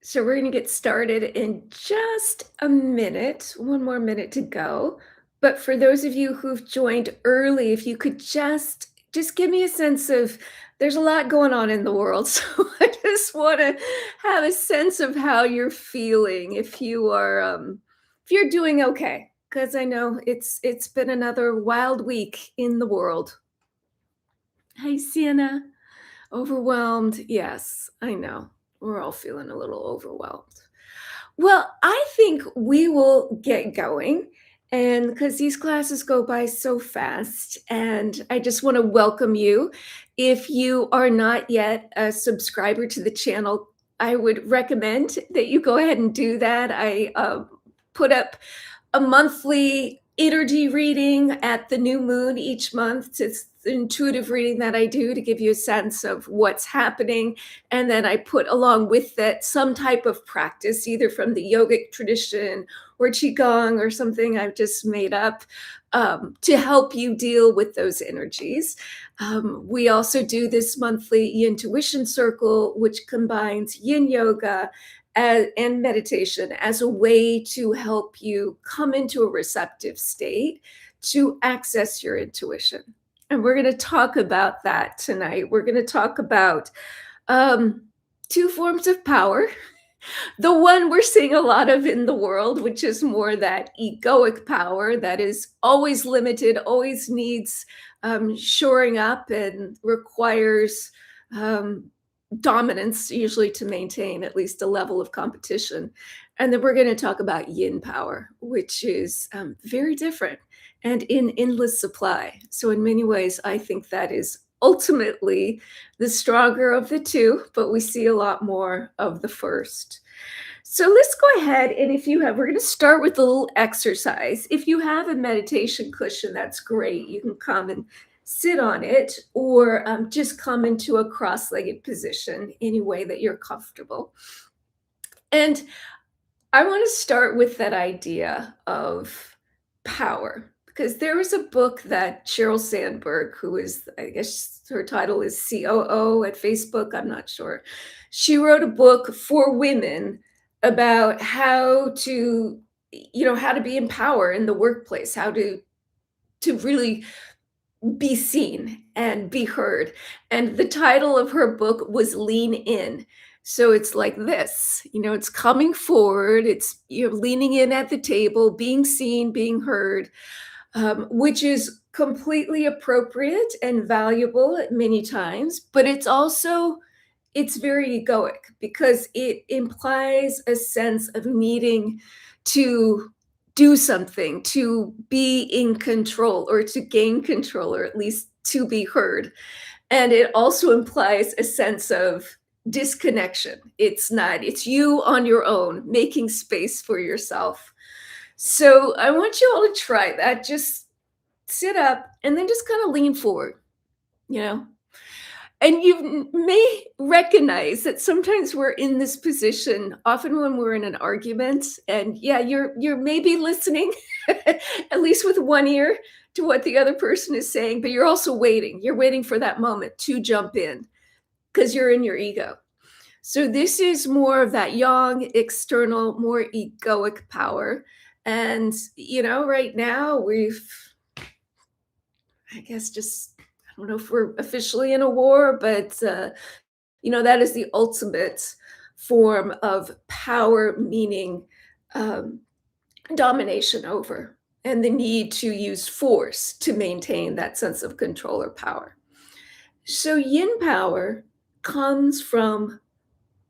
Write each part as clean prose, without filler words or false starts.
So we're going to get started in just a minute, one more minute to go. But for those of you who've joined early, if you could just give me a sense of there's a lot going on in the world. So I just want to have a sense of how you're feeling if you're doing okay because I know it's been another wild week in the world. Hey Sienna. Overwhelmed? Yes, I know. We're all feeling a little overwhelmed. Well, I think we will get going. And because these classes go by so fast, and I just want to welcome you. If you are not yet a subscriber to the channel, I would recommend that you go ahead and do that. I put up a monthly energy reading at the new moon each month. It's the intuitive reading that I do to give you a sense of what's happening. And then I put along with that some type of practice, either from the yogic tradition or Qigong or something I've just made up to help you deal with those energies. We also do this monthly Yin-Tuition circle, which combines yin yoga and meditation as a way to help you come into a receptive state to access your intuition. And we're going to talk about that tonight. We're going to talk about um, two forms of power. The one we're seeing a lot of in the world, which is more that egoic power that is always limited, always needs shoring up, and requires um, dominance, usually to maintain at least a level of competition. And then we're going to talk about yin power, which is very different and in endless supply. So, in many ways, I think that is ultimately the stronger of the two, but we see a lot more of the first. So let's go ahead, and if you have, we're going to start with a little exercise. If you have a meditation cushion, that's great. You can come and sit on it, or just come into a cross-legged position any way that you're comfortable. And I want to start with that idea of power, because there was a book that Sheryl Sandberg, who is, I guess her title is COO at Facebook, I'm not sure. She wrote a book for women about how to, how to be in power in the workplace, how to really be seen and be heard. And the title of her book was Lean In. So it's like this, it's coming forward, it's leaning in at the table, being seen, being heard, which is completely appropriate and valuable many times, but it's very egoic because it implies a sense of needing to do something, to be in control or to gain control, or at least to be heard. And it also implies a sense of disconnection. It's you on your own, making space for yourself. So I want you all to try that. Just sit up and then just kind of lean forward, you know, and you may recognize that sometimes we're in this position, often when we're in an argument, and yeah, you're maybe listening, at least with one ear, to what the other person is saying, but you're also waiting. You're waiting for that moment to jump in because you're in your ego. So this is more of that yang, external, more egoic power. And right now I guess just I don't know if we're officially in a war, but that is the ultimate form of power, meaning um, domination over, and the need to use force to maintain that sense of control or power. So yin power comes from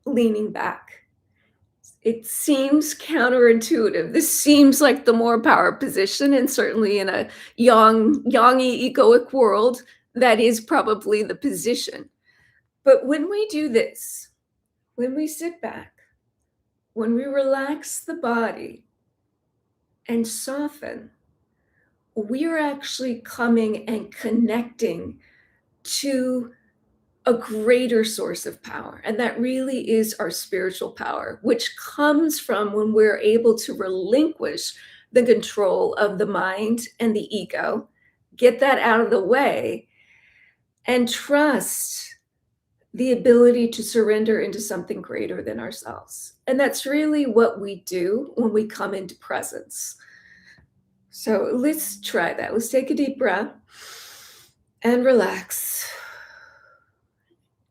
leaning back. It seems counterintuitive. This seems like the more power position, and certainly in a yangy egoic world, that is probably the position. But when we do this, when we sit back, when we relax the body and soften, we are actually coming and connecting to a greater source of power. And that really is our spiritual power, which comes from when we're able to relinquish the control of the mind and the ego, get that out of the way, and trust the ability to surrender into something greater than ourselves. And that's really what we do when we come into presence. So let's try that. Let's take a deep breath and relax.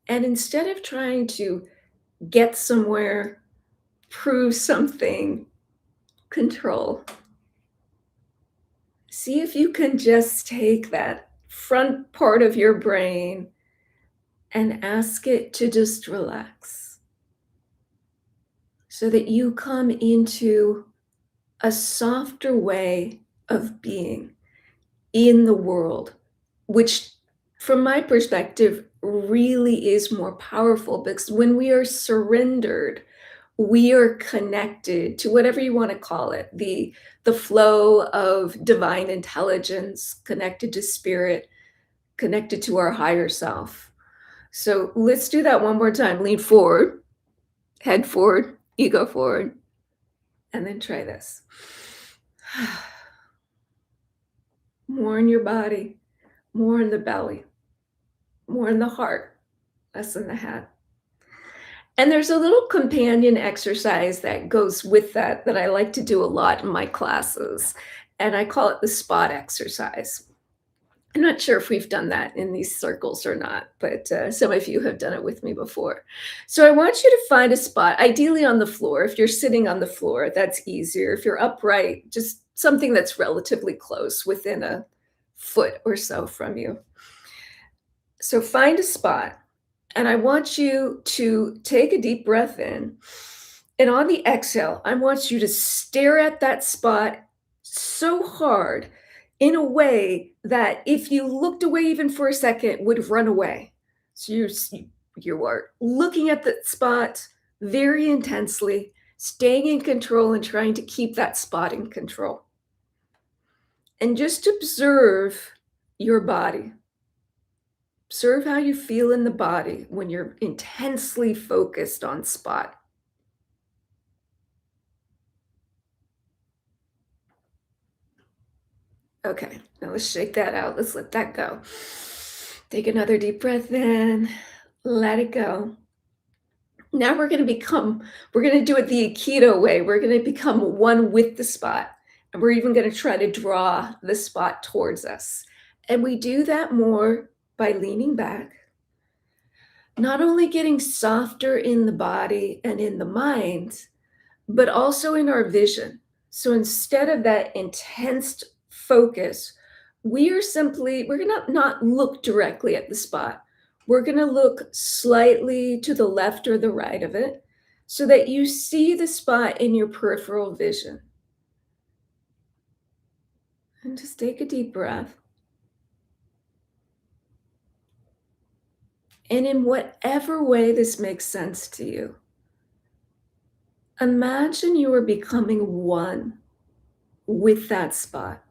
And instead of trying to get somewhere, prove something, control, see if you can just take that front part of your brain and ask it to just relax so that you come into a softer way of being in the world, which, from my perspective, really is more powerful because when we are surrendered, we are connected to whatever you want to call it, the flow of divine intelligence, connected to spirit, connected to our higher self. So let's do that one more time. Lean forward, head forward, ego forward, and then try this. More in your body, more in the belly, more in the heart, less in the head. And there's a little companion exercise that goes with that that I like to do a lot in my classes, and I call it the spot exercise. I'm not sure if we've done that in these circles or not, but some of you have done it with me before. So I want you to find a spot, ideally on the floor. If you're sitting on the floor, that's easier. If you're upright, just something that's relatively close, within a foot or so from you. So find a spot, and I want you to take a deep breath in. And on the exhale, I want you to stare at that spot so hard in a way that if you looked away even for a second, would run away. So you are looking at the spot very intensely, staying in control and trying to keep that spot in control. And just observe your body. Observe how you feel in the body when you're intensely focused on spot. Okay, now let's shake that out. Let's let that go. Take another deep breath in, let it go. Now we're going to do it the Aikido way. We're going to become one with the spot. And we're even going to try to draw the spot towards us. And we do that more by leaning back, not only getting softer in the body and in the mind, but also in our vision. So instead of that intense focus, we're going to not look directly at the spot. We're going to look slightly to the left or the right of it so that you see the spot in your peripheral vision. And just take a deep breath. And in whatever way this makes sense to you, imagine you are becoming one with that spot.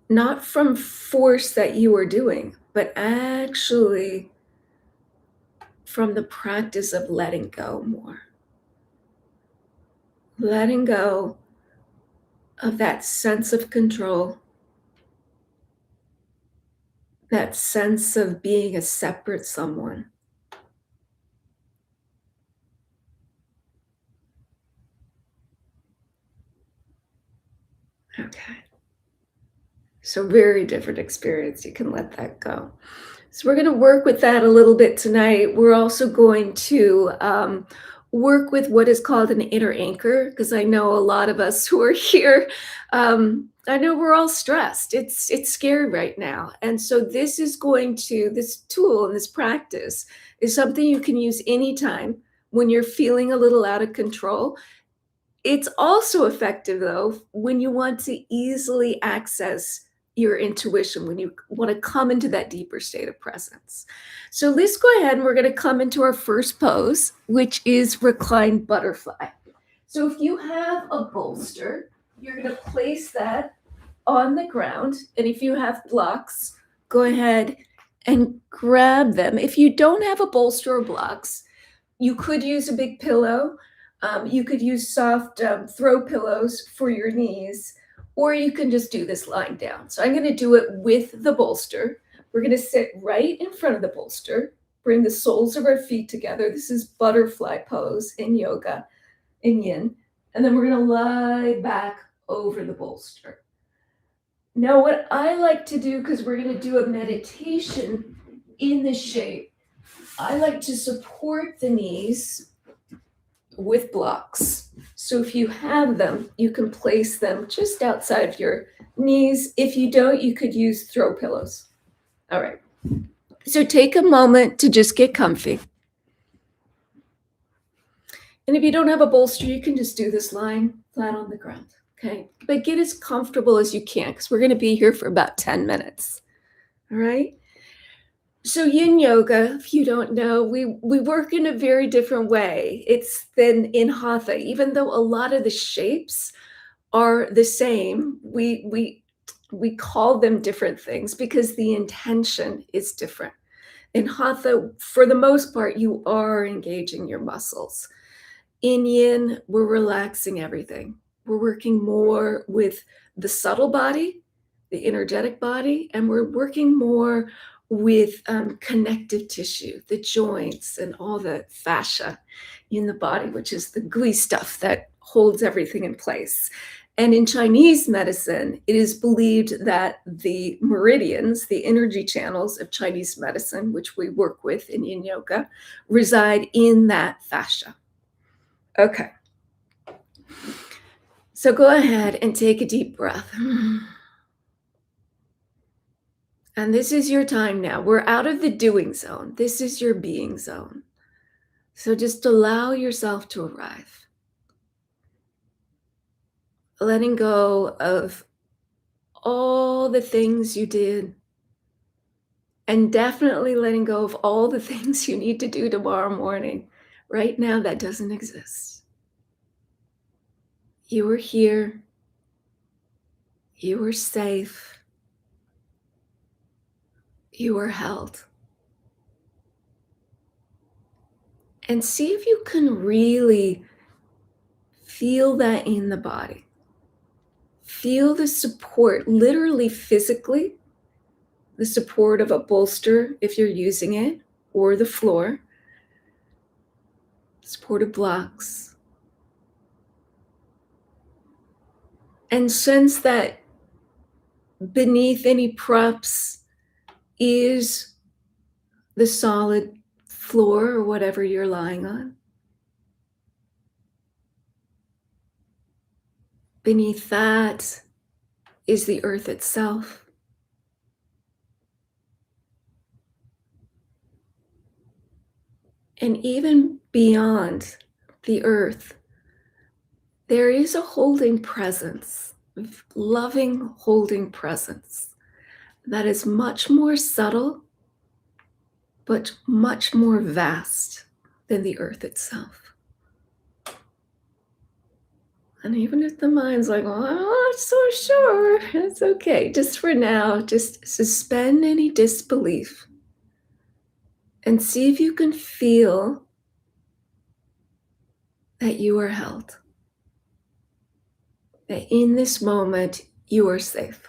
Not from force that you are doing, but actually from the practice of letting go more. Letting go of that sense of control, that sense of being a separate someone. Okay. So very different experience. You can let that go. So we're going to work with that a little bit tonight. We're also going to work with what is called an inner anchor, because I know a lot of us who are here, I know we're all stressed. It's scary right now. And so this tool and this practice is something you can use anytime when you're feeling a little out of control. It's also effective, though, when you want to easily access your intuition, when you want to come into that deeper state of presence. So let's go ahead and we're going to come into our first pose, which is reclined butterfly. So if you have a bolster, you're going to place that on the ground. And if you have blocks, go ahead and grab them. If you don't have a bolster or blocks, you could use a big pillow. You could use soft throw pillows for your knees, or you can just do this lying down. So I'm going to do it with the bolster, We're going to sit right in front of the bolster, bring the soles of our feet together. This is butterfly pose in yoga, in yin. And then we're going to lie back over the bolster. Now, what I like to do, because we're going to do a meditation in this shape, I like to support the knees with blocks. So if you have them, you can place them just outside of your knees. If you don't, you could use throw pillows. All right. So take a moment to just get comfy. And if you don't have a bolster, you can just do this lying flat on the ground. Okay. But get as comfortable as you can, because we're going to be here for about 10 minutes. All right. So yin yoga, if you don't know, we work in a very different way. It's than in hatha, even though a lot of the shapes are the same. We call them different things because the intention is different. In hatha, for the most part, you are engaging your muscles. In yin, we're relaxing everything. We're working more with the subtle body, the energetic body, and we're working more with connective tissue, the joints and all the fascia in the body, which is the gooey stuff that holds everything in place. And in Chinese medicine, it is believed that the meridians, the energy channels of Chinese medicine, which we work with in yin yoga, reside in that fascia. Okay. So go ahead and take a deep breath. And this is your time now. We're out of the doing zone. This is your being zone. So just allow yourself to arrive. Letting go of all the things you did, and definitely letting go of all the things you need to do tomorrow morning. Right now, that doesn't exist. You are here. You are safe. You are held. And see if you can really feel that in the body. Feel the support, literally physically, the support of a bolster if you're using it, or the floor, supportive blocks. And sense that beneath any props is the solid floor or whatever you're lying on. Beneath that is the earth itself. And even beyond the earth, there is a holding presence, loving holding presence that is much more subtle, but much more vast than the earth itself. And even if the mind's like, well, I'm not so sure, it's okay. Just for now, just suspend any disbelief and see if you can feel that you are held, that in this moment you are safe.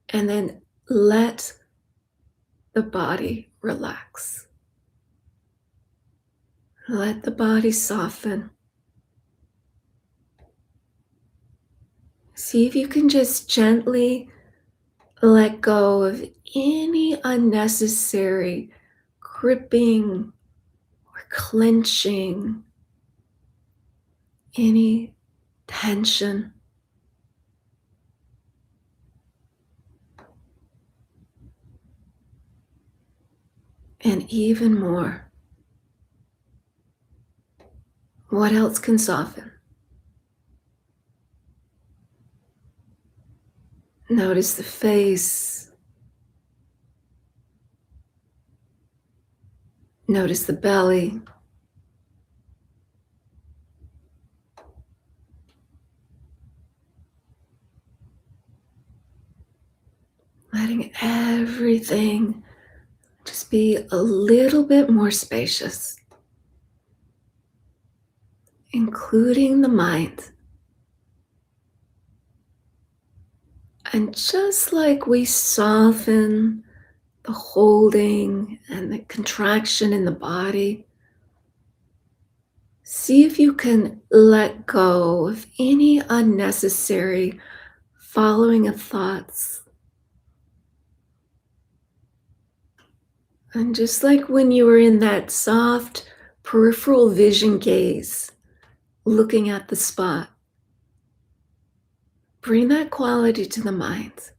And then let the body relax. Let the body soften. See if you can just gently let go of any unnecessary gripping or clenching, any tension. And even more, what else can soften? Notice the face. Notice the belly. Letting everything just be a little bit more spacious, including the mind. And just like we soften the holding and the contraction in the body, see if you can let go of any unnecessary following of thoughts. And just like when you were in that soft peripheral vision gaze, looking at the spot, bring that quality to the mind.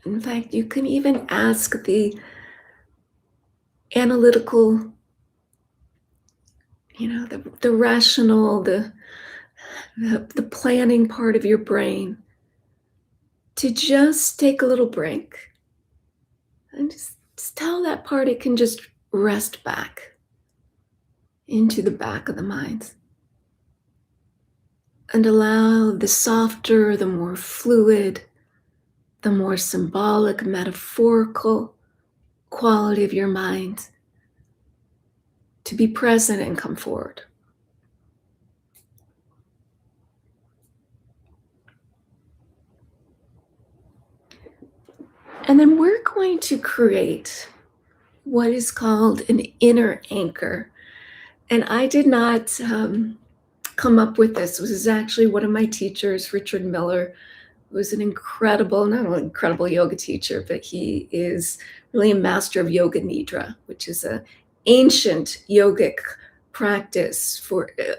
In fact, you can even ask the analytical, the rational, the planning part of your brain to just take a little break and just tell that part it can just rest back into the back of the mind and allow the softer, the more fluid, the more symbolic, metaphorical quality of your mind to be present and come forward. And then we're going to create what is called an inner anchor. And I did not come up with this. This was actually one of my teachers, Richard Miller, who was an incredible, not only incredible yoga teacher, but he is really a master of yoga nidra, which is an ancient yogic practice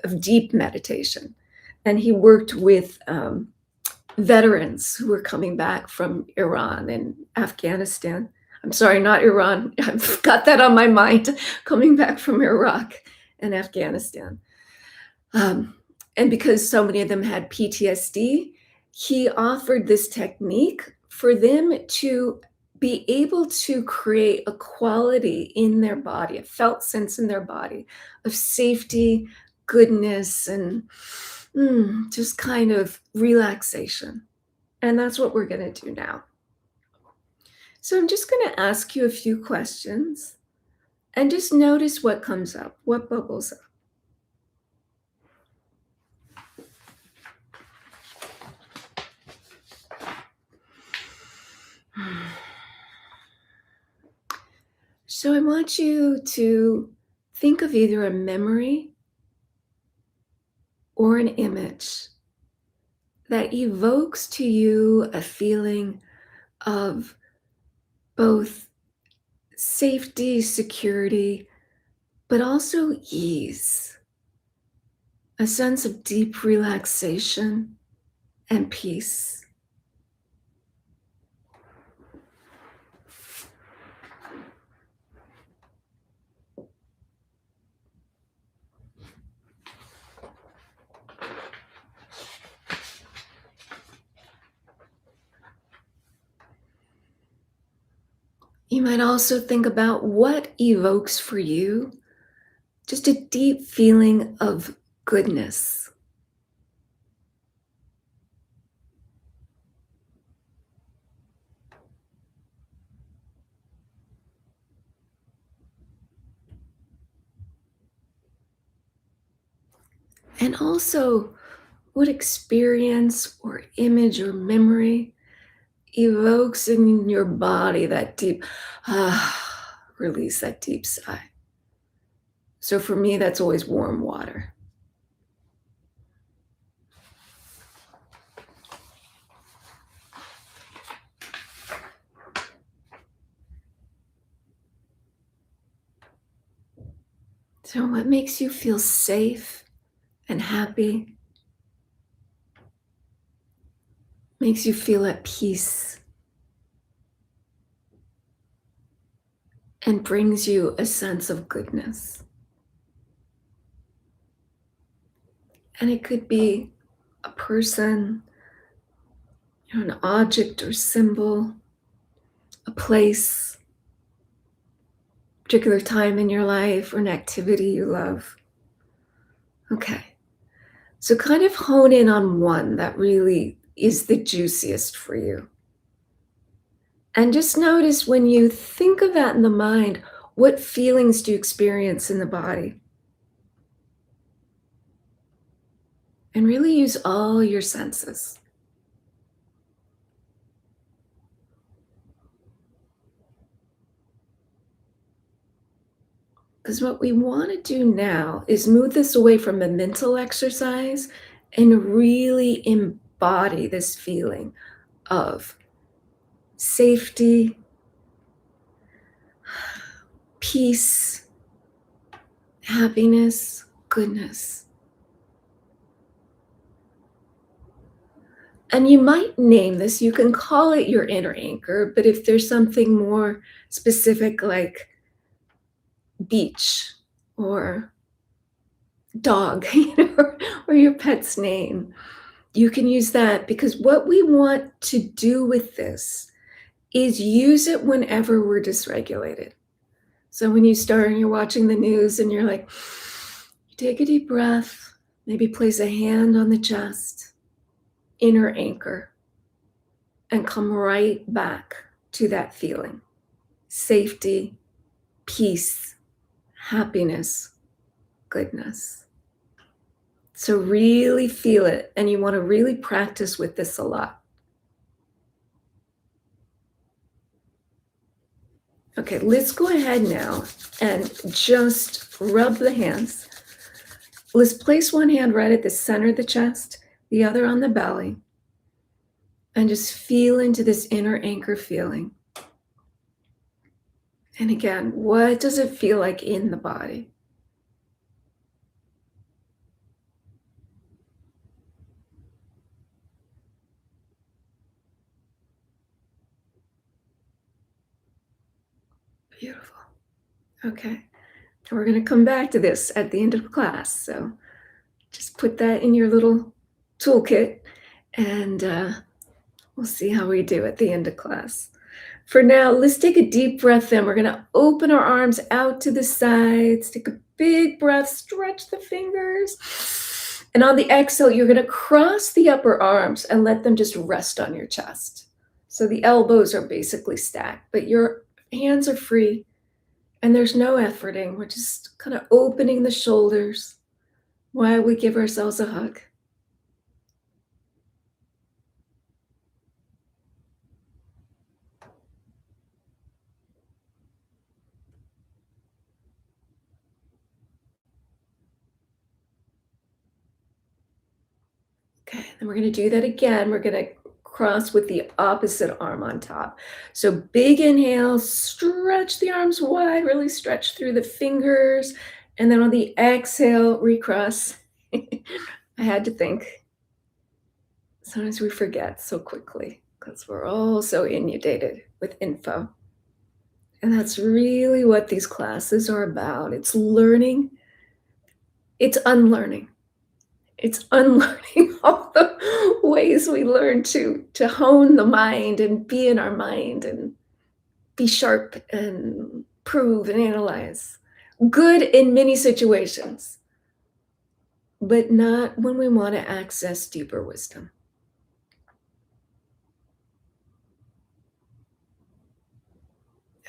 of deep meditation. And he worked with veterans who were coming back from Iran and Afghanistan. I'm sorry, not Iran. I've got that on my mind. Coming back from Iraq and Afghanistan. Um, and because so many of them had PTSD, he offered this technique for them to be able to create a quality in their body, a felt sense in their body of safety, goodness, and just kind of relaxation. And that's what we're going to do now. So I'm just going to ask you a few questions and just notice what comes up, what bubbles up. So I want you to think of either a memory or an image that evokes to you a feeling of both safety, security, but also ease, a sense of deep relaxation and peace. You might also think about what evokes for you just a deep feeling of goodness. And also, what experience or image or memory evokes in your body that deep, release that deep sigh. So for me, that's always warm water. So what makes you feel safe and happy, makes you feel at peace, and brings you a sense of goodness. And it could be a person, an object or symbol, a place, particular time in your life, or an activity you love. Okay. So kind of hone in on one that really is the juiciest for you. And just notice when you think of that in the mind, what feelings do you experience in the body? and really use all your senses. Because what we want to do now is move this away from a mental exercise and really embody this feeling of safety, peace, happiness, goodness. And you might name this, you can call it your inner anchor, but if there's something more specific like beach or dog, or your pet's name, you can use that because what we want to do with this is use it whenever we're dysregulated. So when you start and you're watching the news and you're like, you take a deep breath, maybe place a hand on the chest, inner anchor, and come right back to that feeling. Safety, peace, happiness, goodness. So really feel it, and you want to really practice with this a lot. Okay, let's go ahead now and just rub the hands. Let's place one hand right at the center of the chest, the other on the belly, and just feel into this inner anchor feeling. And again, what does it feel like in the body? Beautiful. Okay. And we're going to come back to this at the end of class. So just put that in your little toolkit and we'll see how we do at the end of class. For now, let's take a deep breath in. We're going to open our arms out to the sides. Take a big breath, stretch the fingers. And on the exhale, you're going to cross the upper arms and let them just rest on your chest. So the elbows are basically stacked, but your hands are free and there's no efforting. We're just kind of opening the shoulders while we give ourselves a hug. Okay, and we're going to do that again. We're going to cross with the opposite arm on top. So big inhale, stretch the arms wide, really stretch through the fingers. And then on the exhale, recross. I had to think. Sometimes we forget so quickly because we're all so inundated with info. And that's really what these classes are about. It's learning, it's unlearning. It's unlearning all the ways we learn to hone the mind and be in our mind and be sharp and prove and analyze. Good in many situations, but not when we want to access deeper wisdom.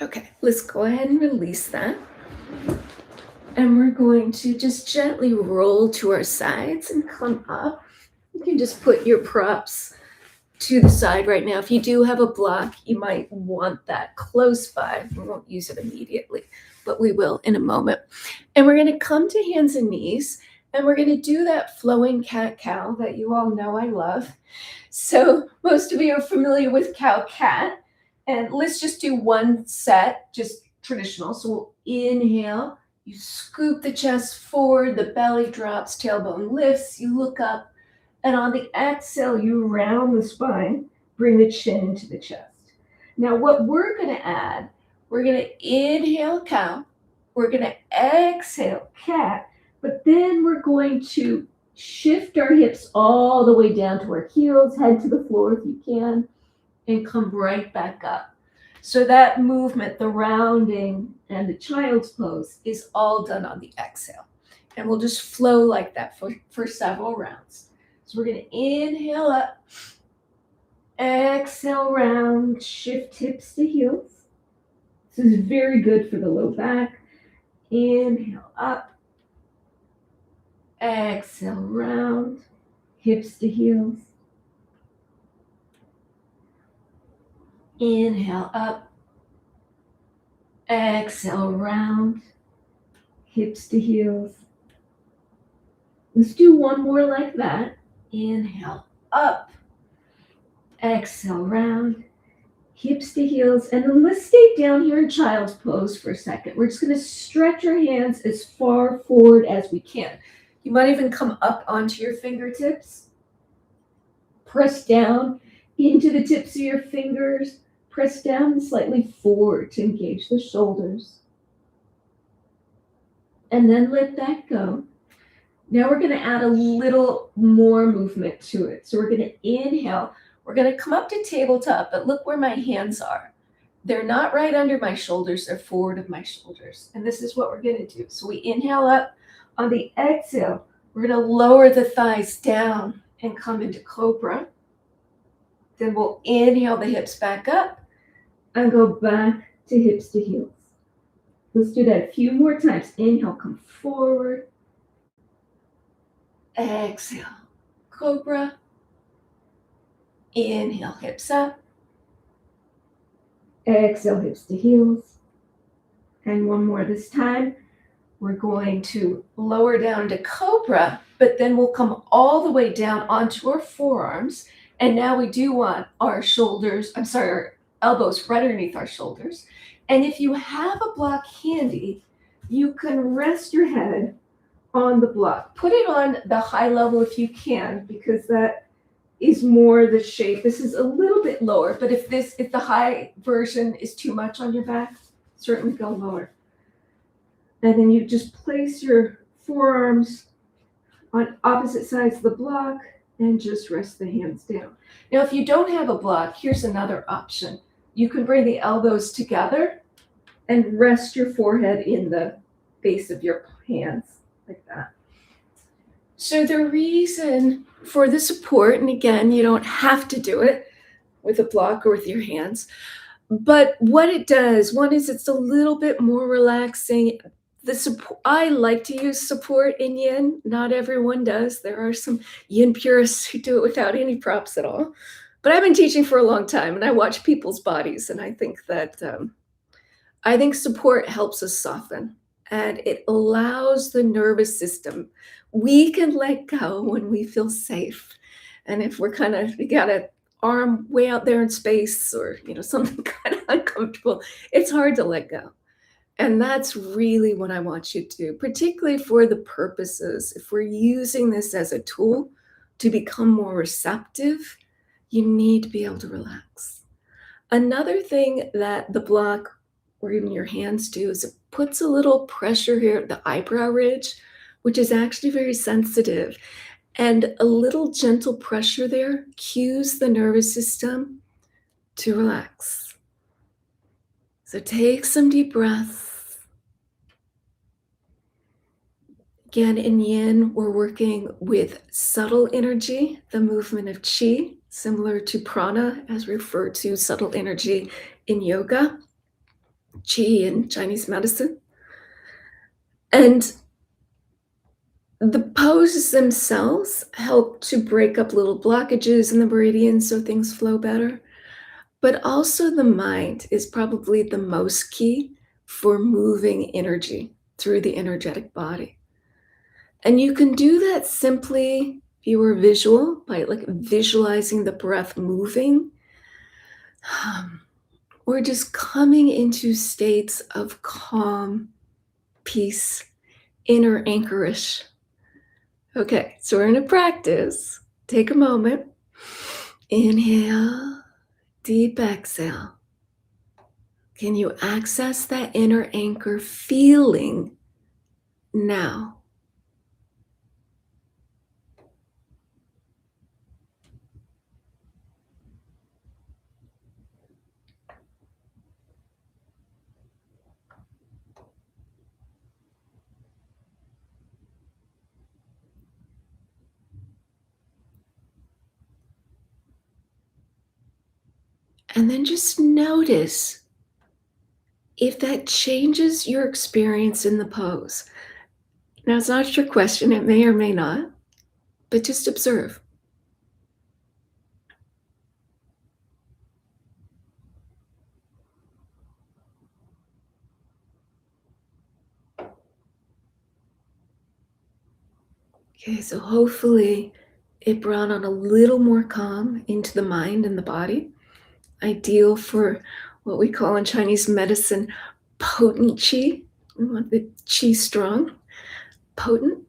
Okay, let's go ahead and release that. And we're going to just gently roll to our sides and come up. You can just put your props to the side right now. If you do have a block, you might want that close by. We won't use it immediately, but we will in a moment. And we're going to come to hands and knees, and we're going to do that flowing cat-cow that you all know I love. So most of you are familiar with cow-cat, and let's just do one set, just traditional. So we'll inhale, you scoop the chest forward, the belly drops, tailbone lifts, you look up, and on the exhale, you round the spine, bring the chin into the chest. Now, what we're going to add, we're going to inhale cow, we're going to exhale cat, but then we're going to shift our hips all the way down to our heels, head to the floor if you can, and come right back up. So that movement, the rounding and the child's pose is all done on the exhale. And we'll just flow like that for several rounds. So we're going to inhale up, exhale round, shift hips to heels. This is very good for the low back. Inhale up, exhale round, hips to heels. Inhale up, exhale round, hips to heels. Let's do one more like that. Inhale up, exhale round, hips to heels. And then let's stay down here in child's pose for a second. We're just going to stretch our hands as far forward as we can. You might even come up onto your fingertips. Press down into the tips of your fingers. Press down slightly forward to engage the shoulders. And then let that go. Now we're going to add a little more movement to it. So we're going to inhale. We're going to come up to tabletop, but look where my hands are. They're not right under my shoulders. They're forward of my shoulders. And this is what we're going to do. So we inhale up. On the exhale, we're going to lower the thighs down and come into cobra. Then we'll inhale the hips back up and go back to hips to heels. Let's do that a few more times. Inhale, come forward. Exhale, cobra. Inhale, hips up. Exhale, hips to heels. And one more this time. We're going to lower down to cobra, but then we'll come all the way down onto our forearms. And now we do want our our elbows right underneath our shoulders. And if you have a block handy, you can rest your head on the block. Put it on the high level if you can, because that is more the shape. This is a little bit lower, but if the high version is too much on your back, certainly go lower. And then you just place your forearms on opposite sides of the block and just rest the hands down. Now, if you don't have a block, here's another option. You can bring the elbows together and rest your forehead in the base of your hands like that. So the reason for the support, and again, you don't have to do it with a block or with your hands, but what it does, one is it's a little bit more relaxing. The support, I like to use support in yin. Not everyone does. There are some yin purists who do it without any props at all. But I've been teaching for a long time, and I watch people's bodies, and I think that support helps us soften, and it allows the nervous system. We can let go when we feel safe, and if we got an arm way out there in space, or something kind of uncomfortable, it's hard to let go. And that's really what I want you to do, particularly for the purposes. If we're using this as a tool to become more receptive, you need to be able to relax. Another thing that the block or even your hands do is it puts a little pressure here at the eyebrow ridge, which is actually very sensitive. And a little gentle pressure there cues the nervous system to relax. So take some deep breaths. Again, in yin, we're working with subtle energy, the movement of qi, similar to prana, as referred to subtle energy in yoga, qi in Chinese medicine. And the poses themselves help to break up little blockages in the meridians so things flow better. But also the mind is probably the most key for moving energy through the energetic body. And you can do that simply, if you were visual, by visualizing the breath moving, or just coming into states of calm, peace, inner anchorage. Okay, so we're going to practice. Take a moment. Inhale, deep exhale. Can you access that inner anchor feeling now? And then just notice if that changes your experience in the pose. Now, it's not your question, it may or may not, but just observe. Okay, so hopefully it brought on a little more calm into the mind and the body. Ideal for what we call in Chinese medicine potent qi. We want the qi strong, potent.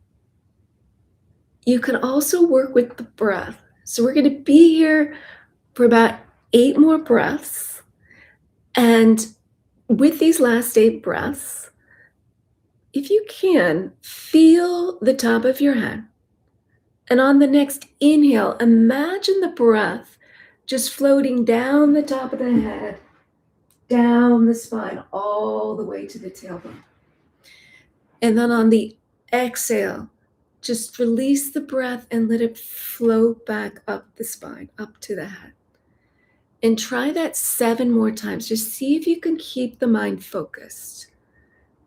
You can also work with the breath. So we're going to be here for about 8 more breaths. And with these last 8 breaths, if you can, feel the top of your head. And on the next inhale, imagine the breath just floating down the top of the head, down the spine, all the way to the tailbone. And then on the exhale, just release the breath and let it float back up the spine, up to the head. And try that 7 more times. Just see if you can keep the mind focused.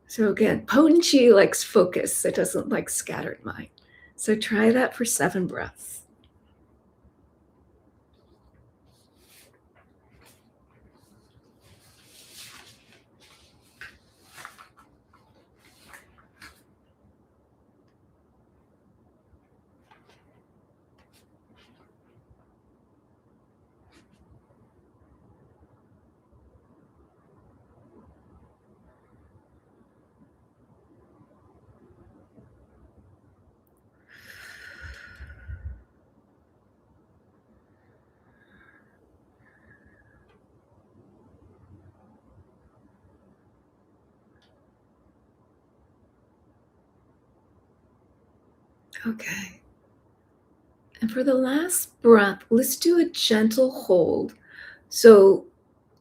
So again, potent chi likes focus. It doesn't like scattered mind. So try that for 7 breaths. Okay. And for the last breath, let's do a gentle hold. So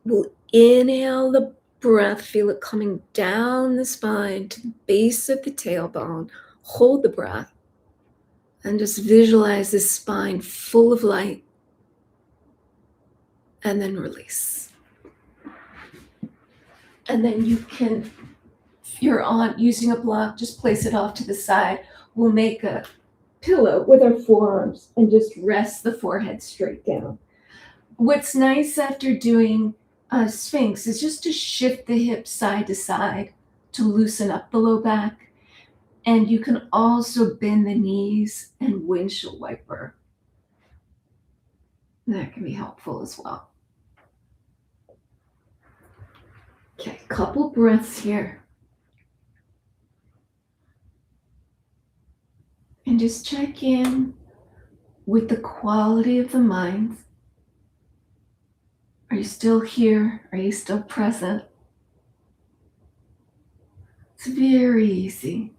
we'll inhale the breath, feel it coming down the spine to the base of the tailbone. Hold the breath and just visualize the spine full of light, and then release. And then you can, if you're on using a block, just place it off to the side. We'll make a pillow with our forearms and just rest the forehead straight down. What's nice after doing a Sphinx is just to shift the hips side to side to loosen up the low back. And you can also bend the knees and windshield wiper. That can be helpful as well. Okay, couple breaths here. And just check in with the quality of the mind. Are you still here? Are you still present? It's very easy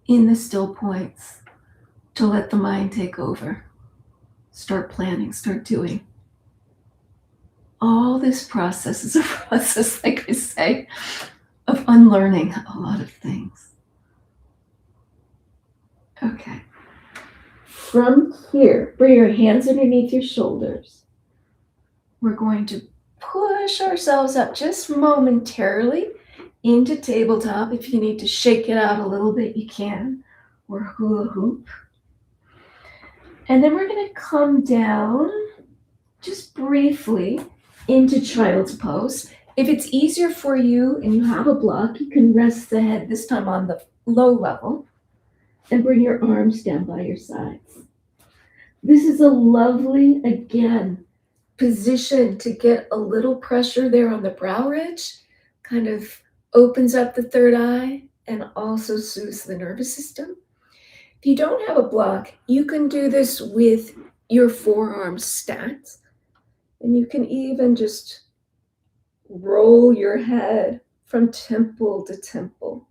in the still points to let the mind take over. Start planning, start doing. All this process is a process, like I say, of unlearning a lot of things. Okay. From here, bring your hands underneath your shoulders. We're going to push ourselves up just momentarily into tabletop. If you need to shake it out a little bit, you can, or hula hoop. And then we're going to come down just briefly into child's pose. If it's easier for you and you have a block, you can rest the head this time on the low level and bring your arms down by your sides. This is a lovely, again, position to get a little pressure there on the brow ridge, kind of opens up the third eye and also soothes the nervous system. If you don't have a block, you can do this with your forearms stacked, and you can even just roll your head from temple to temple.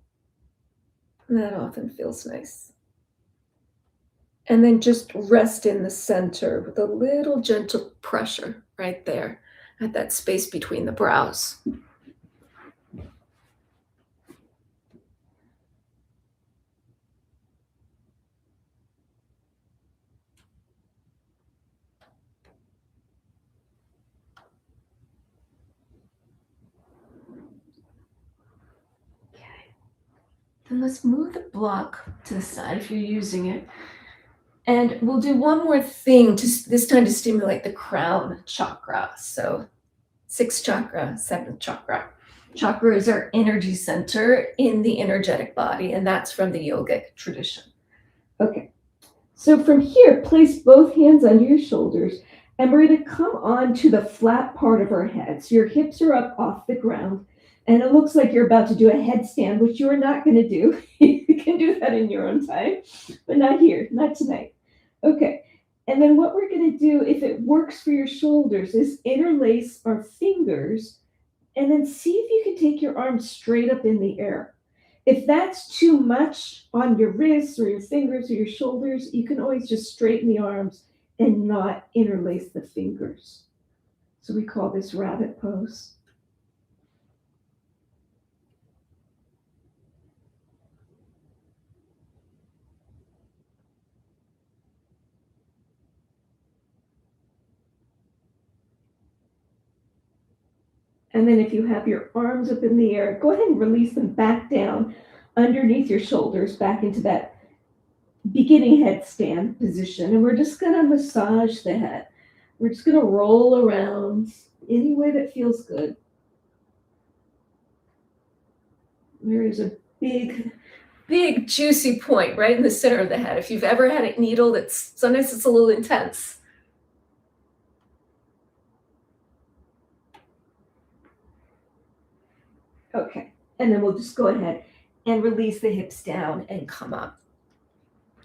And that often feels nice. And then just rest in the center with a little gentle pressure right there at that space between the brows. Okay. Then let's move the block to the side if you're using it. And we'll do one more thing, this time to stimulate the crown chakra. So 6th chakra, 7th chakra. Chakra is our energy center in the energetic body, and that's from the yogic tradition. Okay, So from here, place both hands under your shoulders, and we're going to come on to the flat part of our head. So your hips are up off the ground, and it looks like you're about to do a headstand, which you are not going to do. You can do that in your own time, but not here, not tonight. Okay. And then what we're going to do, if it works for your shoulders, is interlace our fingers and then see if you can take your arms straight up in the air. If that's too much on your wrists or your fingers or your shoulders, you can always just straighten the arms and not interlace the fingers. So we call this rabbit pose. And then if you have your arms up in the air, go ahead and release them back down underneath your shoulders, back into that beginning headstand position. And we're just going to massage the head. We're just going to roll around any way that feels good. There is a big, big juicy point right in the center of the head. If you've ever had it needled, sometimes it's a little intense. Okay, and then we'll just go ahead and release the hips down and come up.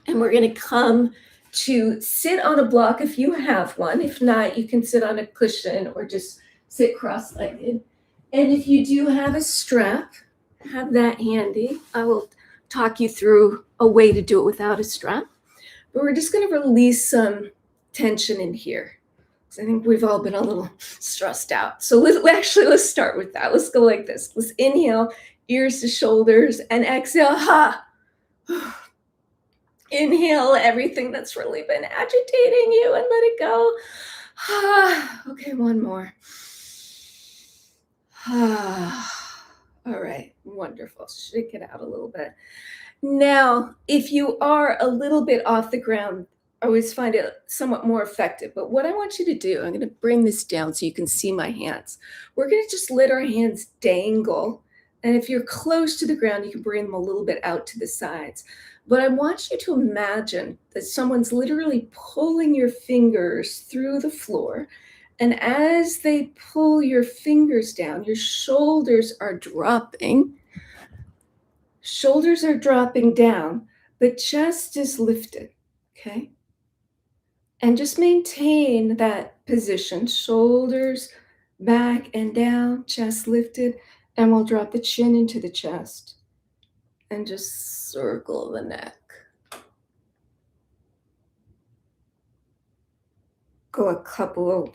And we're going to come to sit on a block if you have one. If not, you can sit on a cushion or just sit cross-legged. And if you do have a strap, have that handy. I will talk you through a way to do it without a strap. But we're just going to release some tension in here. So I think we've all been a little stressed out. So let's start with that. Let's go like this. Let's inhale, ears to shoulders, and exhale, ha. Inhale everything that's really been agitating you and let it go. Okay, one more. All right, wonderful. Shake it out a little bit. Now, if you are a little bit off the ground, I always find it somewhat more effective. But what I want you to do, I'm going to bring this down so you can see my hands. We're going to just let our hands dangle. And if you're close to the ground, you can bring them a little bit out to the sides. But I want you to imagine that someone's literally pulling your fingers through the floor. And as they pull your fingers down, your shoulders are dropping. Shoulders are dropping down, but chest is lifted, okay? And just maintain that position, shoulders back and down, chest lifted, and we'll drop the chin into the chest and just circle the neck. Go a couple of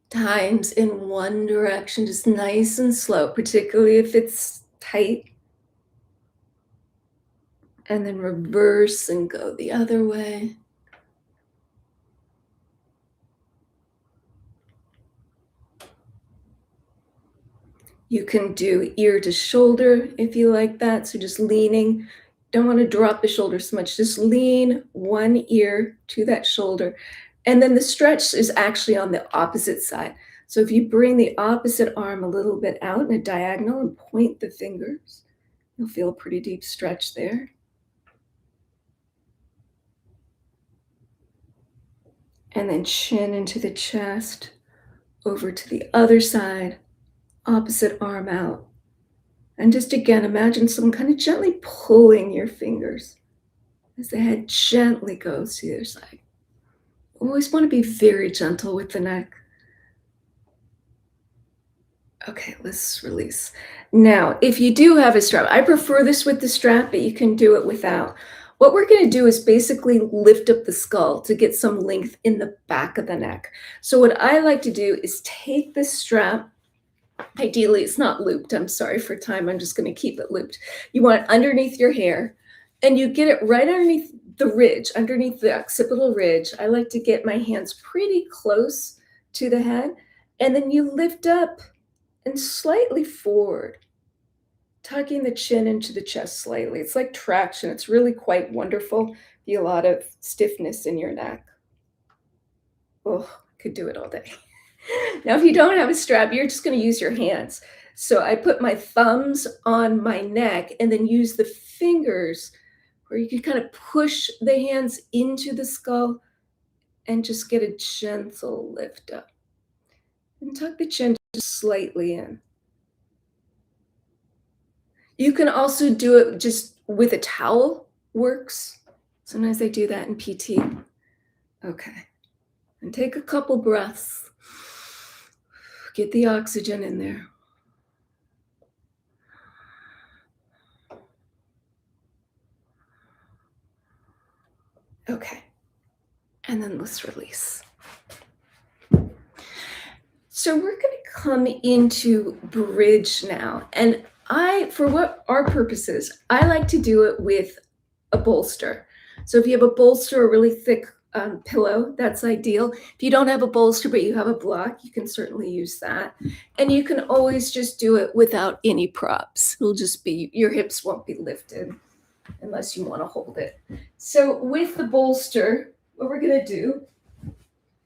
times in one direction, just nice and slow, particularly if it's tight. And then reverse and go the other way. You can do ear to shoulder if you like that. So just leaning, don't want to drop the shoulder so much. Just lean one ear to that shoulder. And then the stretch is actually on the opposite side. So if you bring the opposite arm a little bit out in a diagonal and point the fingers, you'll feel a pretty deep stretch there. And then chin into the chest, over to the other side, opposite arm out. And just again, imagine someone kind of gently pulling your fingers as the head gently goes to the other side. Always want to be very gentle with the neck. Okay, let's release. Now, if you do have a strap, I prefer this with the strap, but you can do it without. What we're going to do is basically lift up the skull to get some length in the back of the neck. So what I like to do is take the strap. Ideally, it's not looped. I'm sorry for time. I'm just going to keep it looped. You want it underneath your hair, and you get it right underneath the ridge, underneath the occipital ridge. I like to get my hands pretty close to the head, and then you lift up and slightly forward, tucking the chin into the chest slightly. It's like traction. It's really quite wonderful. Feel a lot of stiffness in your neck. Oh, I could do it all day. Now, if you don't have a strap, you're just going to use your hands. So I put my thumbs on my neck and then use the fingers Or you can kind of push the hands into the skull and just get a gentle lift up. And tuck the chin just slightly in. You can also do it just with a towel, works. Sometimes I do that in PT. Okay. And take a couple breaths. Get the oxygen in there. Okay. And then let's release. So we're going to come into bridge now. And for what our purposes, I like to do it with a bolster. So if you have a bolster, a really thick pillow, that's ideal. If you don't have a bolster, but you have a block, you can certainly use that. And you can always just do it without any props. It'll just be, your hips won't be lifted unless you want to hold it. So with the bolster, what we're going to do,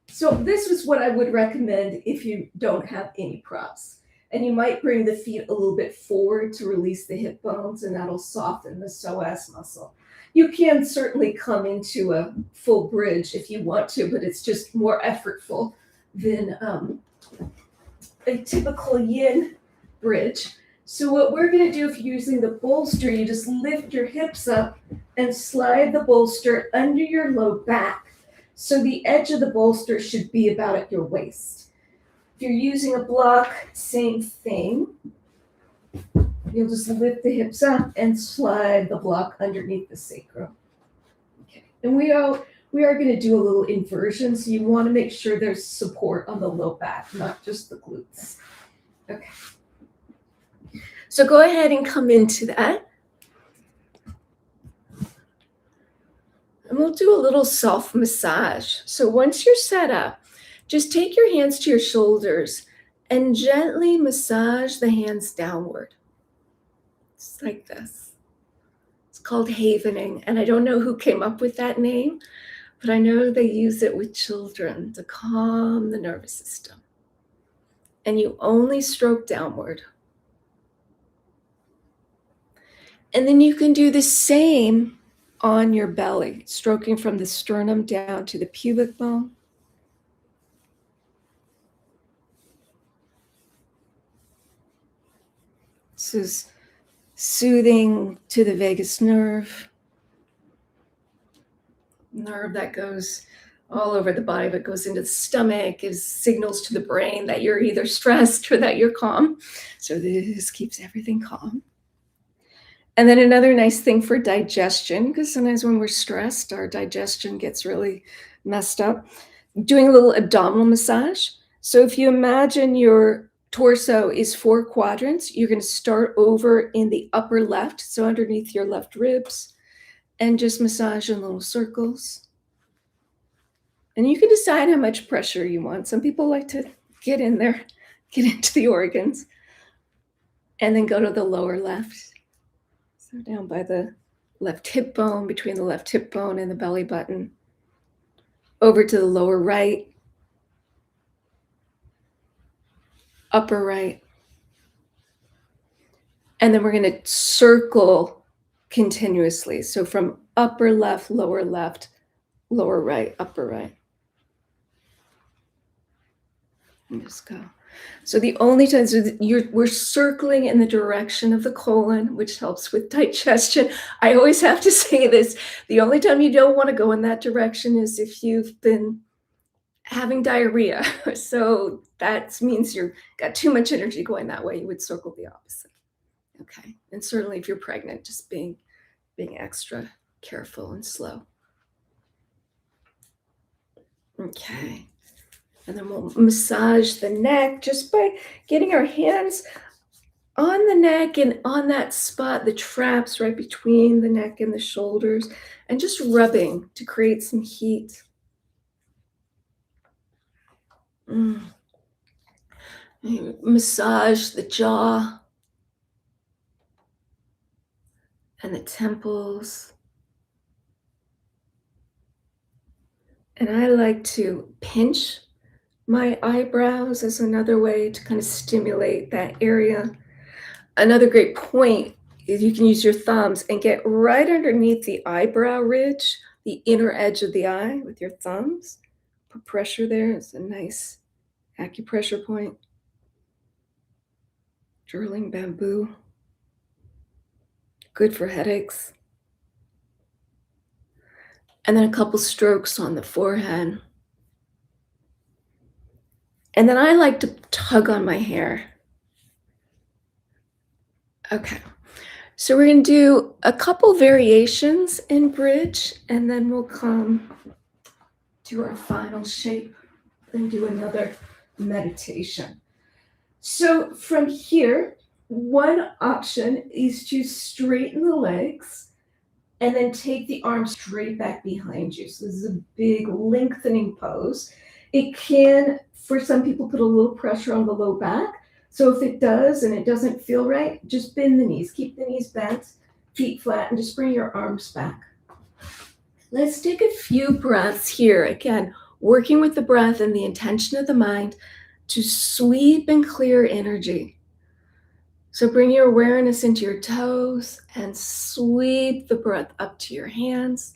so this is what I would recommend if you don't have any props. And you might bring the feet a little bit forward to release the hip bones, and that'll soften the psoas muscle. You can certainly come into a full bridge if you want to, but it's just more effortful than a typical yin bridge. So what we're going to do, if you're using the bolster, you just lift your hips up and slide the bolster under your low back. So the edge of the bolster should be about at your waist. If you're using a block, same thing. You'll just lift the hips up and slide the block underneath the sacrum. Okay. And we are going to do a little inversion, so you want to make sure there's support on the low back, not just the glutes. Okay. So go ahead and come into that. And we'll do a little self-massage. So once you're set up, just take your hands to your shoulders and gently massage the hands downward. Just like this. It's called havening. And I don't know who came up with that name, but I know they use it with children to calm the nervous system. And you only stroke downward. And then you can do the same on your belly, stroking from the sternum down to the pubic bone. This is soothing to the vagus nerve that goes all over the body, but goes into the stomach, gives signals to the brain that you're either stressed or that you're calm. So this keeps everything calm. And then another nice thing for digestion, because sometimes when we're stressed, our digestion gets really messed up, doing a little abdominal massage. So if you imagine your torso is 4 quadrants, you're going to start over in the upper left, so underneath your left ribs, and just massage in little circles. And you can decide how much pressure you want. Some people like to get in there, get into the organs, and then go to the lower left. So down by the left hip bone, between the left hip bone and the belly button, over to the lower right, upper right. And then we're going to circle continuously. So from upper left, lower right, upper right. And just go. So the only times we're circling in the direction of the colon, which helps with digestion. I always have to say this. The only time you don't want to go in that direction is if you've been having diarrhea. So that means you've got too much energy going that way. You would circle the opposite. Okay. And certainly if you're pregnant, just being extra careful and slow. Okay. And then we'll massage the neck just by getting our hands on the neck and on that spot, the traps right between the neck and the shoulders, and just rubbing to create some heat. Massage the jaw and the temples. And I like to pinch my eyebrows as another way to kind of stimulate that area. Another great point You can use your thumbs and get right underneath the eyebrow ridge, the inner edge of the eye with your thumbs. Put pressure there. It's a nice acupressure point. Drilling bamboo. Good for headaches. And then a couple strokes on the forehead. And then I like to tug on my hair. Okay. So we're going to do a couple variations in bridge, and then we'll come to our final shape and do another meditation. So from here, one option is to straighten the legs and then take the arms straight back behind you. So this is a big lengthening pose. It can, for some people, put a little pressure on the low back. So if it does and it doesn't feel right, just bend the knees. Keep the knees bent, feet flat, and just bring your arms back. Let's take a few breaths here. Again, working with the breath and the intention of the mind to sweep and clear energy. So bring your awareness into your toes and sweep the breath up to your hands.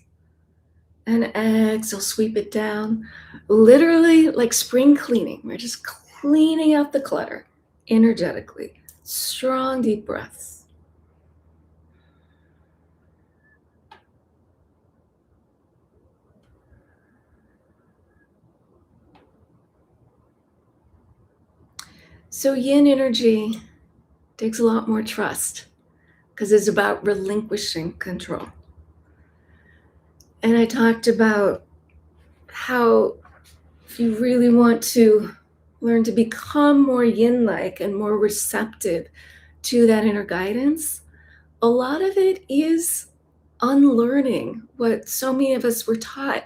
And exhale, sweep it down. Literally like spring cleaning. We're just cleaning out the clutter energetically. Strong, deep breaths. So yin energy takes a lot more trust because it's about relinquishing control. And I talked about how if you really want to learn to become more yin-like and more receptive to that inner guidance, a lot of it is unlearning what so many of us were taught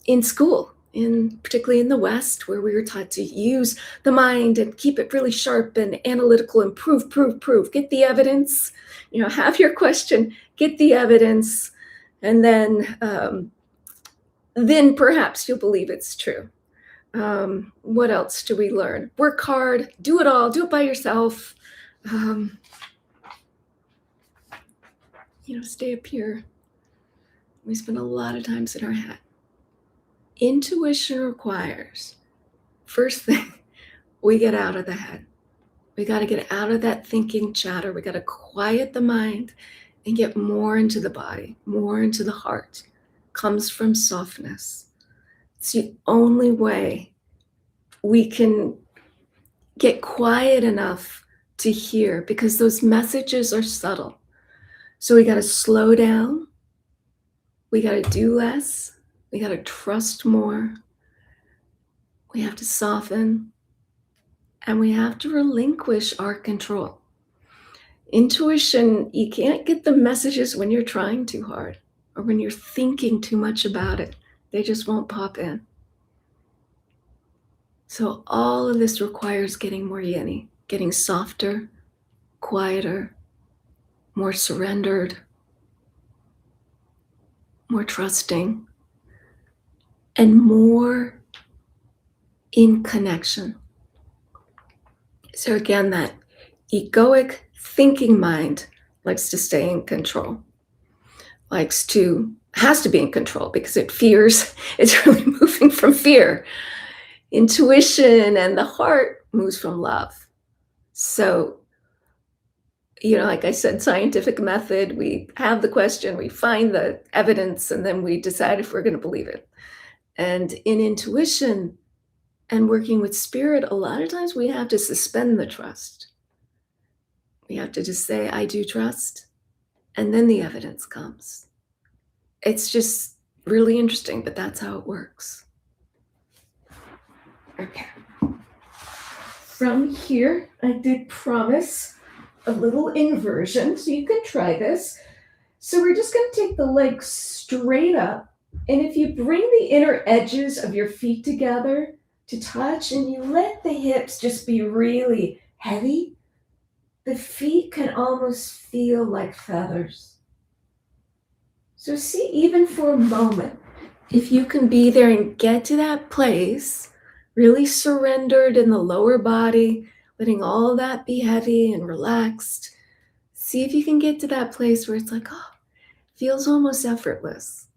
in school, particularly in the West, where we were taught to use the mind and keep it really sharp and analytical and prove, get the evidence, have your question, get the evidence, and then perhaps you'll believe it's true. What else do we learn? Work hard, do it all, do it by yourself. Stay up here. We spend a lot of times in our head. Intuition requires, first thing, we get out of the head. We got to get out of that thinking chatter. We got to quiet the mind and get more into the body, more into the heart. Comes from softness. It's the only way we can get quiet enough to hear, because those messages are subtle. So we got to slow down. We got to do less. We got to trust more. We have to soften. And we have to relinquish our control. Intuition, you can't get the messages when you're trying too hard or when you're thinking too much about it. They just won't pop in. So all of this requires getting more yinny, getting softer, quieter, more surrendered, more trusting, and more in connection. So again, that egoic thinking mind likes to stay in control, has to be in control because it fears, it's really moving from fear. Intuition and the heart moves from love. So, like I said, scientific method, we have the question, we find the evidence, and then we decide if we're going to believe it. And in intuition and working with spirit, a lot of times we have to suspend the trust. We have to just say, I do trust, and then the evidence comes. It's just really interesting, but that's how it works. Okay. From here, I did promise a little inversion, so you can try this. So we're just going to take the legs straight up, and if you bring the inner edges of your feet together to touch, and you let the hips just be really heavy, the feet can almost feel like feathers. So see, even for a moment, if you can be there and get to that place, really surrendered in the lower body, letting all that be heavy and relaxed, See if you can get to that place where it's like, oh, feels almost effortless.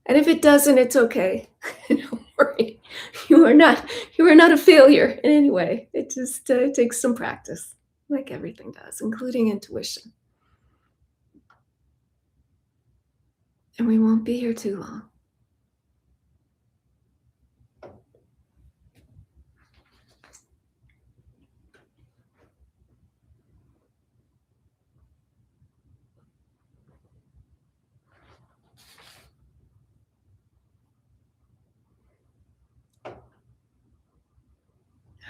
And if it doesn't, it's okay. Don't worry. You are not you are not a failure in any way. It just takes some practice, like everything does, including intuition. And we won't be here too long.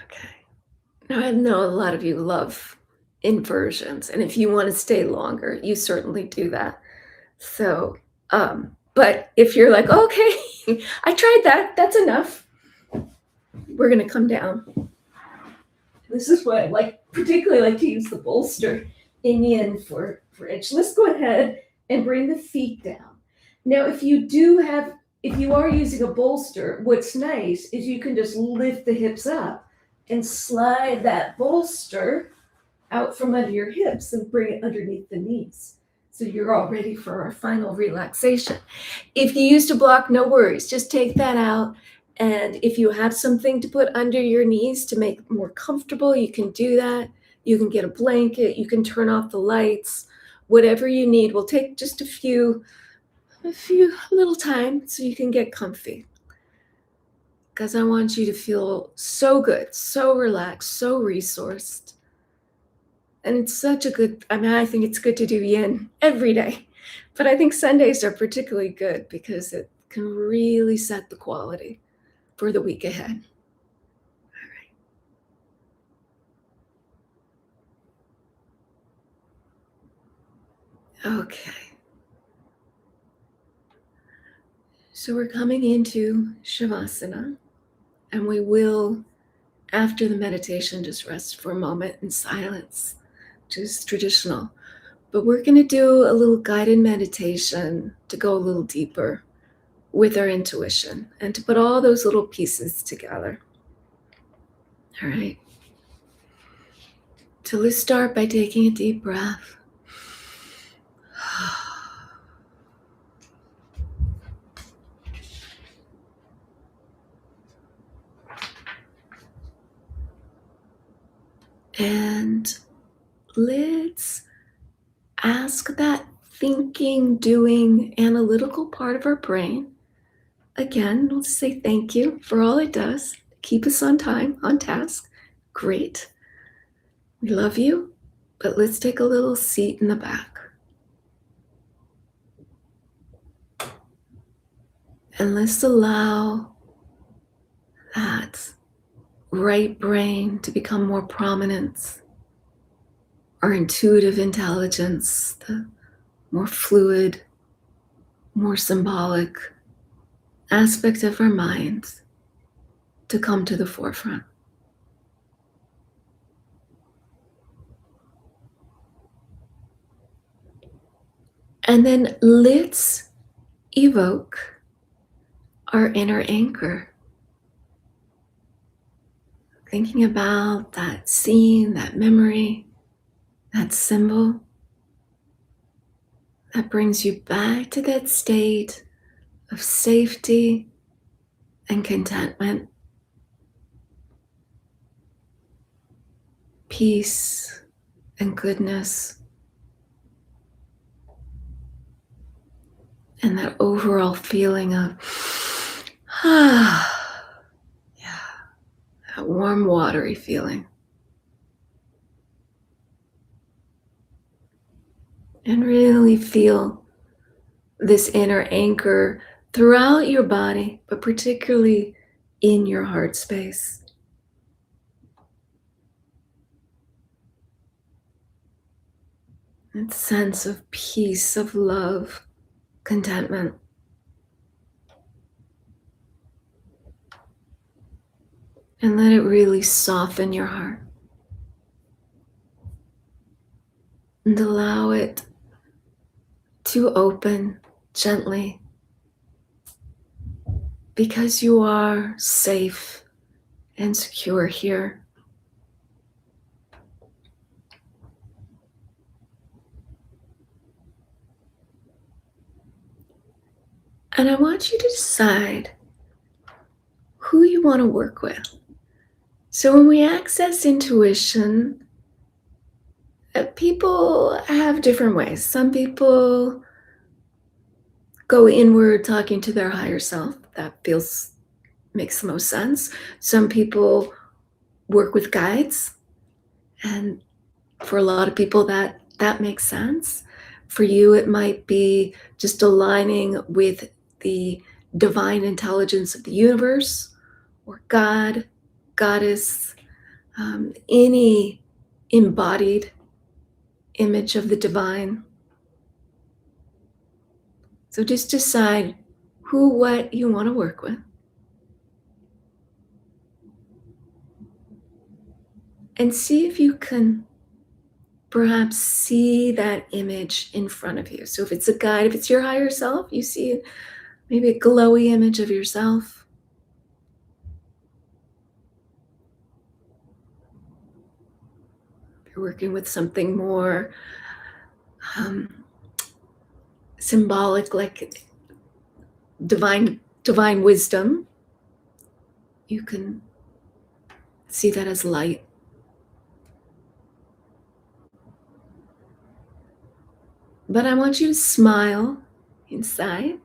Okay. Now I know a lot of you love inversions, and if you want to stay longer, you certainly do that. So, but if you're like, okay, I tried that, that's enough. We're gonna come down. This is what I like, particularly like to use the bolster in yin for edge. Let's go ahead and bring the feet down. Now, if you are using a bolster, what's nice is you can just lift the hips up and slide that bolster out from under your hips and bring it underneath the knees. So you're all ready for our final relaxation. If you used a block, no worries. Just take that out. And if you have something to put under your knees to make it more comfortable, you can do that. You can get a blanket. You can turn off the lights. Whatever you need. We'll take just a few little time so you can get comfy. Because I want you to feel so good, so relaxed, so resourced. And it's such a good, I mean, I think it's good to do yin every day. But I think Sundays are particularly good because it can really set the quality for the week ahead. All right. Okay. So we're coming into Shavasana, and we will, after the meditation, just rest for a moment in silence, which is traditional. But we're going to do a little guided meditation to go a little deeper with our intuition and to put all those little pieces together. All right. So let's start by taking a deep breath. And let's ask that thinking, doing, analytical part of our brain. Again, let's say thank you for all it does. Keep us on time, on task. Great. We love you, but let's take a little seat in the back. And let's allow that right brain to become more prominent. Our intuitive intelligence, the more fluid, more symbolic aspect of our minds to come to the forefront. And then let's evoke our inner anchor. Thinking about that scene, that memory, that symbol that brings you back to that state of safety and contentment, peace and goodness, and that overall feeling of, yeah, that warm, watery feeling. And really feel this inner anchor throughout your body, but particularly in your heart space. That sense of peace, of love, contentment. And let it really soften your heart. And allow it to open gently because you are safe and secure here. And I want you to decide who you want to work with. So when we access intuition, people have different ways. Some people go inward talking to their higher self. That feels makes the most sense. Some people work with guides, and for a lot of people that makes sense. For you, it might be just aligning with the divine intelligence of the universe or God, goddess, any embodied image of the divine. So just decide who, what you want to work with, and see if you can perhaps see that image in front of you. So if it's a guide, if it's your higher self, you see maybe a glowy image of yourself. If you're working with something more um, symbolic, like divine wisdom, you can see that as light. But I want you to smile inside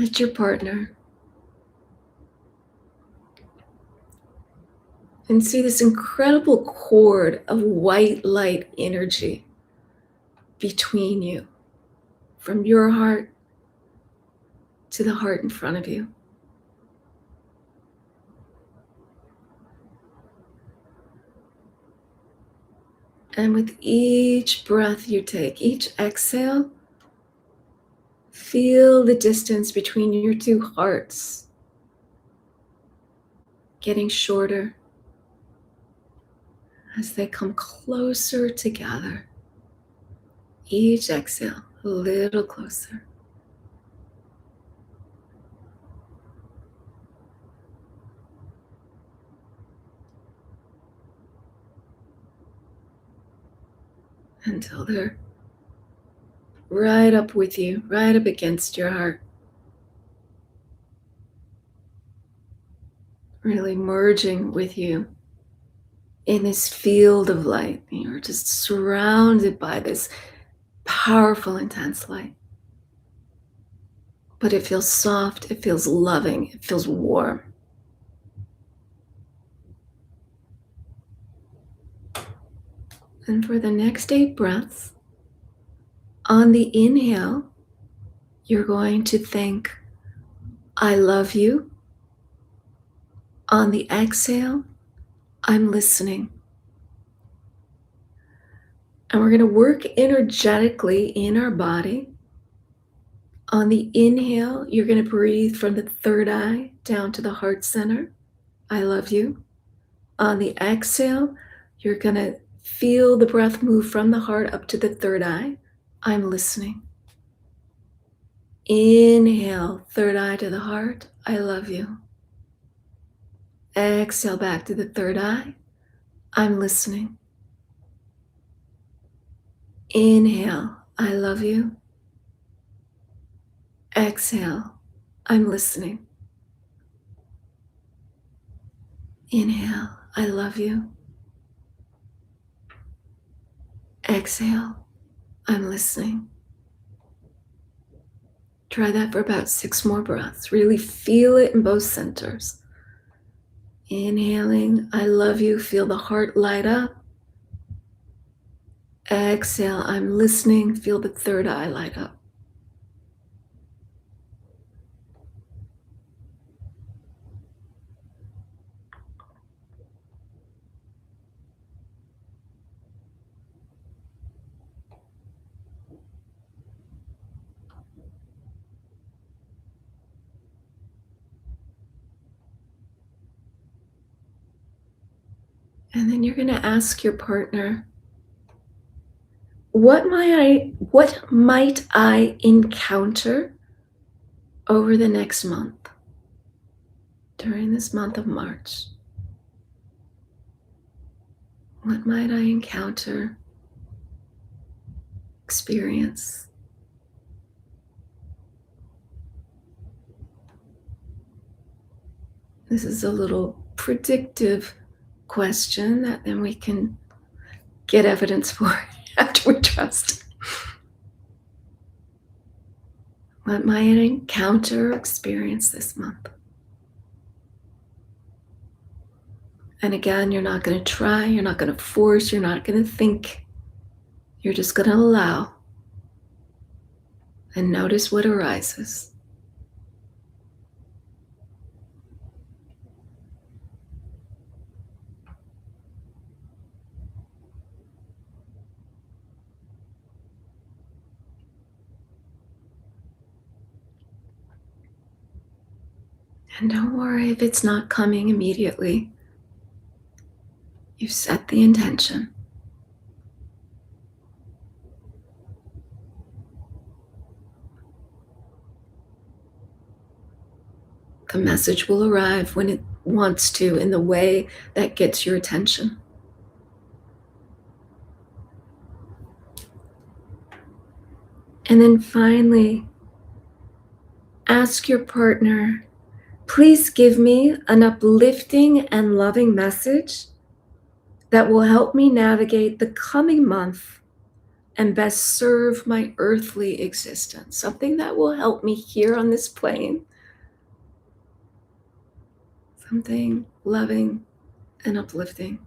at your partner and see this incredible cord of white light energy between you, from your heart to the heart in front of you. And with each breath you take, each exhale, feel the distance between your two hearts getting shorter as they come closer together. Each exhale, a little closer. Until they're right up with you, right up against your heart. Really merging with you in this field of light. You're just surrounded by this powerful, intense light. But it feels soft, it feels loving, it feels warm. And for the next 8 breaths, on the inhale, you're going to think, I love you. On the exhale, I'm listening. And we're going to work energetically in our body. On the inhale, you're going to breathe from the third eye down to the heart center. I love you. On the exhale, you're going to feel the breath move from the heart up to the third eye. I'm listening. Inhale, third eye to the heart. I love you. Exhale back to the third eye. I'm listening. Inhale, I love you. Exhale, I'm listening. Inhale, I love you. Exhale, I'm listening. Try that for about 6 more breaths. Really feel it in both centers. Inhaling, I love you. Feel the heart light up. Exhale, I'm listening. Feel the third eye light up. And then you're going to ask your partner, what might I encounter over the next month, during this month of March? What might I encounter, experience? This is a little predictive question that then we can get evidence for after we trust. What might I encounter or experience this month? And again, you're not going to try, you're not going to force, you're not going to think. You're just going to allow and notice what arises. And don't worry if it's not coming immediately. You've set the intention. The message will arrive when it wants to in the way that gets your attention. And then finally, ask your partner, please give me an uplifting and loving message that will help me navigate the coming month and best serve my earthly existence. Something that will help me here on this plane. Something loving and uplifting.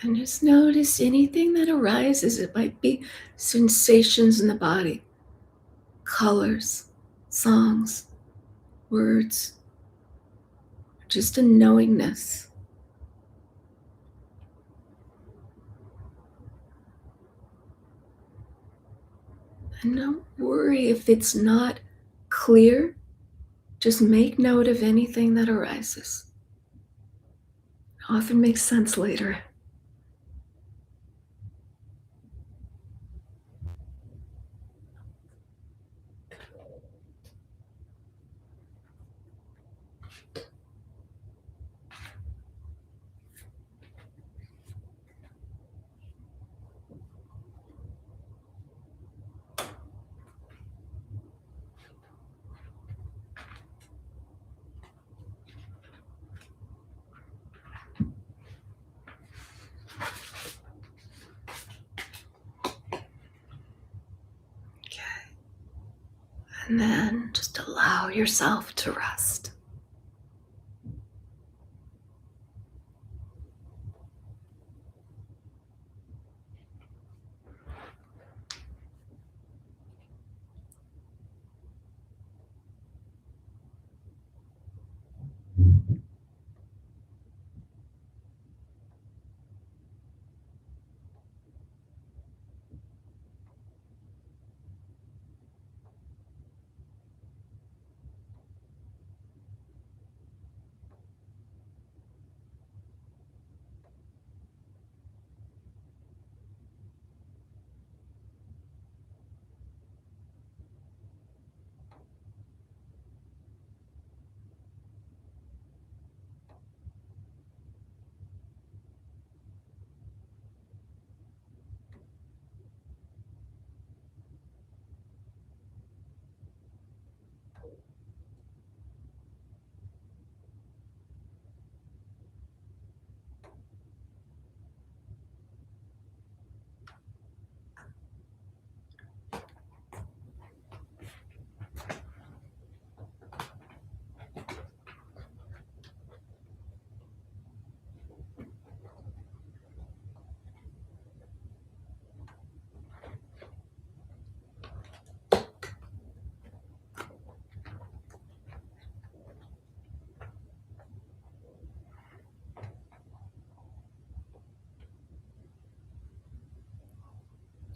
And just notice anything that arises. It might be sensations in the body, colors, songs, words, just a knowingness. And don't worry if it's not clear. Just make note of anything that arises. It often makes sense later. Okay. And then just allow yourself to rest.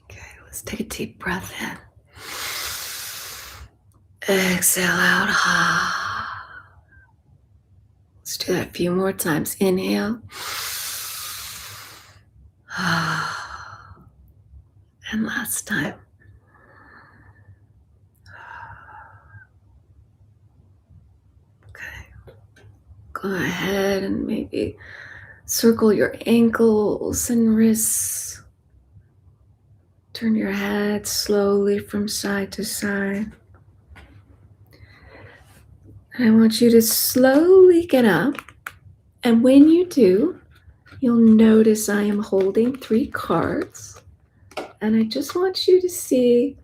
Okay, let's take a deep breath in. Exhale out. Let's do that a few more times. Inhale. And last time. Go ahead and maybe circle your ankles and wrists. Turn your head slowly from side to side. And I want you to slowly get up. And when you do, you'll notice I am holding 3 cards. And I just want you to see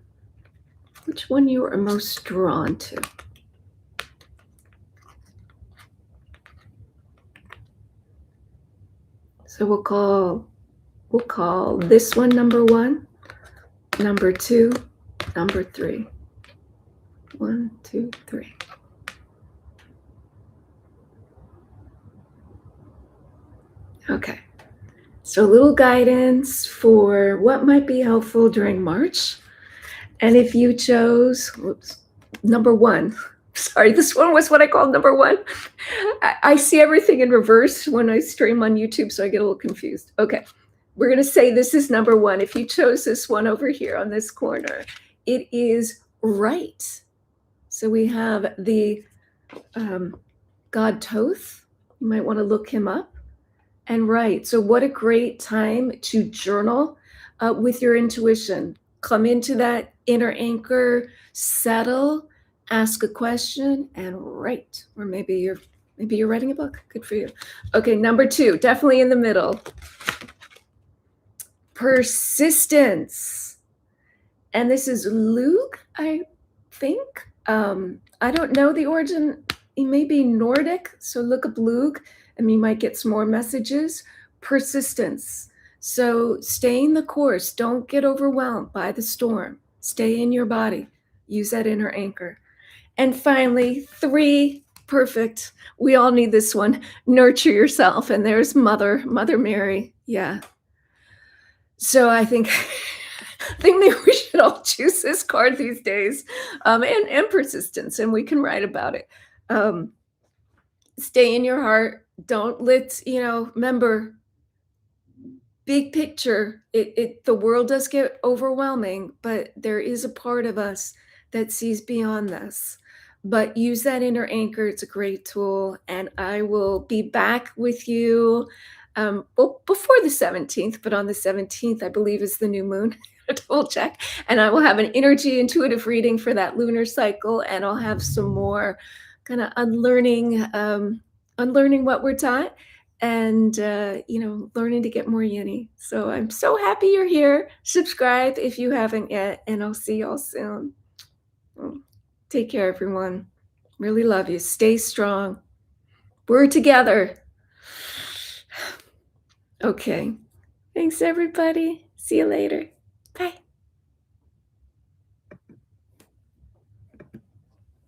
which one you are most drawn to. So we'll call this one number 1, number 2, number 3. 1, 2, 3. Okay. So a little guidance for what might be helpful during March. And if you chose, number 1, sorry, this one was what I called number 1. I see everything in reverse when I stream on YouTube, so I get a little confused. Okay, we're going to say this is number 1. If you chose this one over here on this corner, it is right. So we have the God Toth. You might want to look him up. And right, so what a great time to journal with your intuition. Come into that inner anchor, settle, ask a question, and write. Or maybe you're writing a book. Good for you. Okay, number 2, definitely in the middle. Persistence. And this is Luke, I think. I don't know the origin. He may be Nordic, so look up Luke and you might get some more messages. Persistence. So stay the course. Don't get overwhelmed by the storm. Stay in your body. Use that inner anchor. And finally, 3, perfect. We all need this one. Nurture yourself. And there's Mother Mary. Yeah. So I think maybe we should all choose this card these days, and persistence, and we can write about it. Stay in your heart. Don't let, remember, big picture, the world does get overwhelming, but there is a part of us that sees beyond this. But use that inner anchor. It's a great tool. And I will be back with you, before the 17th, but on the 17th, I believe, is the new moon. Double check. And I will have an energy intuitive reading for that lunar cycle. And I'll have some more kind of unlearning what we're taught, and learning to get more uni. So I'm so happy you're here. Subscribe if you haven't yet, and I'll see y'all soon. Take care, everyone. Really love you. Stay strong. We're together. Okay. Thanks, everybody. See you later.